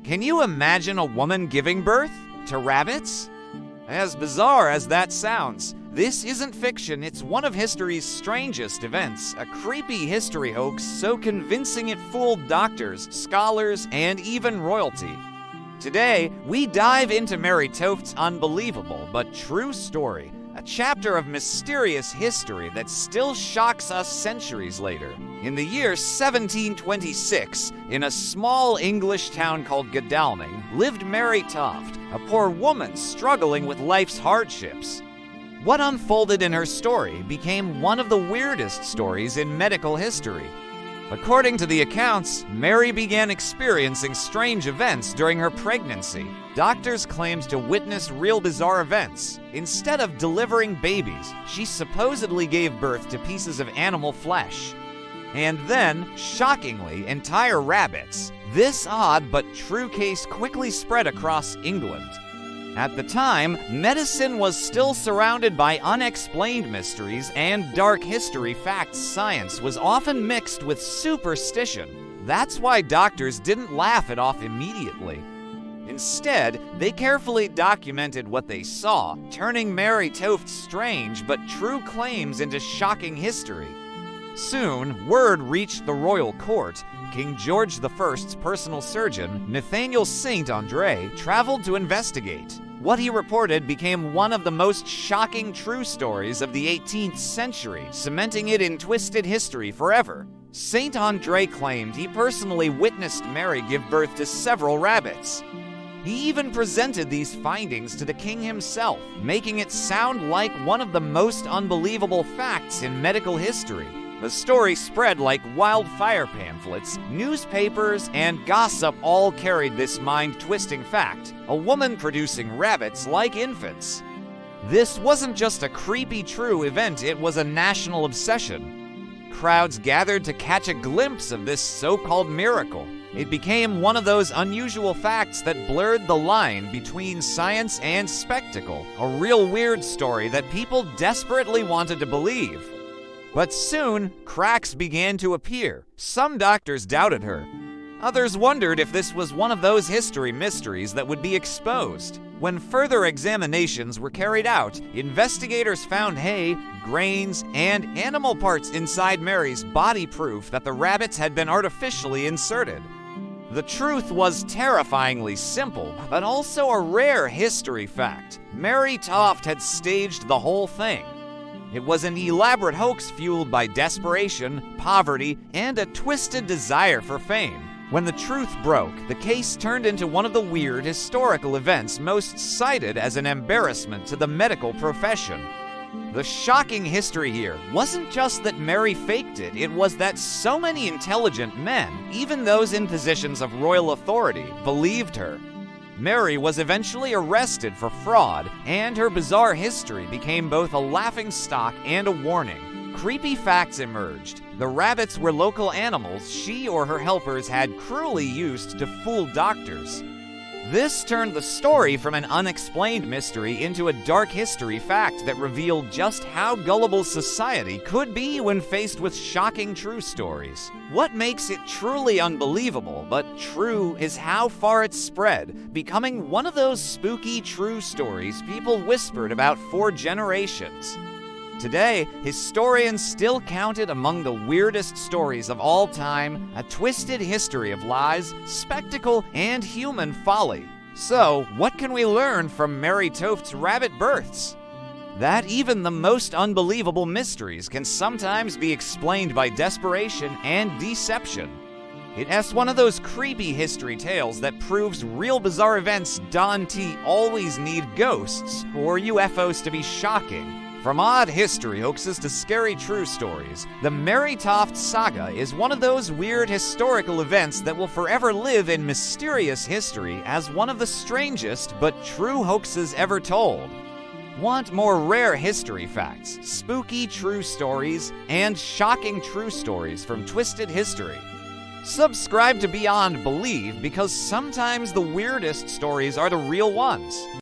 Can you imagine a woman giving birth to rabbits? As bizarre as that sounds, this isn't fiction, it's one of history's strangest events, a creepy history hoax so convincing it fooled doctors, scholars, and even royalty. Today, we dive into Mary Toft's unbelievable but true story, a chapter of mysterious history that still shocks us centuries later. In the year 1726, in a small English town called Godalming, lived Mary Toft, a poor woman struggling with life's hardships. What unfolded in her story became one of the weirdest stories in medical history. According to the accounts, Mary began experiencing strange events during her pregnancy. Doctors claimed to witness real bizarre events. Instead of delivering babies, she supposedly gave birth to pieces of animal flesh. And then, shockingly, entire rabbits. This odd but true case quickly spread across England. At the time, medicine was still surrounded by unexplained mysteries and dark history facts. Science was often mixed with superstition. That's why doctors didn't laugh it off immediately. Instead, they carefully documented what they saw, turning Mary Toft's strange but true claims into shocking history. Soon, word reached the royal court. King George I's personal surgeon, Nathaniel St. Andre, traveled to investigate. What he reported became one of the most shocking true stories of the 18th century, cementing it in twisted history forever. St. Andre claimed he personally witnessed Mary give birth to several rabbits. He even presented these findings to the king himself, making it sound like one of the most unbelievable facts in medical history. The story spread like wildfire. Pamphlets, newspapers, and gossip all carried this mind-twisting fact: a woman producing rabbits like infants. This wasn't just a creepy true event, it was a national obsession. Crowds gathered to catch a glimpse of this so-called miracle. It became one of those unusual facts that blurred the line between science and spectacle, a real weird story that people desperately wanted to believe. But soon, cracks began to appear. Some doctors doubted her. Others wondered if this was one of those history mysteries that would be exposed. When further examinations were carried out, investigators found hay, grains, and animal parts inside Mary's body, proof that the rabbits had been artificially inserted. The truth was terrifyingly simple, but also a rare history fact. Mary Toft had staged the whole thing. It was an elaborate hoax fueled by desperation, poverty, and a twisted desire for fame. When the truth broke, the case turned into one of the weird historical events most cited as an embarrassment to the medical profession. The shocking history here wasn't just that Mary faked it, it was that so many intelligent men, even those in positions of royal authority, believed her. Mary was eventually arrested for fraud, and her bizarre history became both a laughingstock and a warning. Creepy facts emerged. The rabbits were local animals she or her helpers had cruelly used to fool doctors. This turned the story from an unexplained mystery into a dark history fact that revealed just how gullible society could be when faced with shocking true stories. What makes it truly unbelievable but true is how far it spread, becoming one of those spooky true stories people whispered about for generations. Today, historians still count it among the weirdest stories of all time, a twisted history of lies, spectacle, and human folly. So, what can we learn from Mary Toft's rabbit births? That even the most unbelievable mysteries can sometimes be explained by desperation and deception. It's one of those creepy history tales that proves real bizarre events don't always need ghosts or UFOs to be shocking. From odd history hoaxes to scary true stories, the Mary Toft saga is one of those weird historical events that will forever live in mysterious history as one of the strangest but true hoaxes ever told. Want more rare history facts, spooky true stories, and shocking true stories from twisted history? Subscribe to Beyond Believe, because sometimes the weirdest stories are the real ones.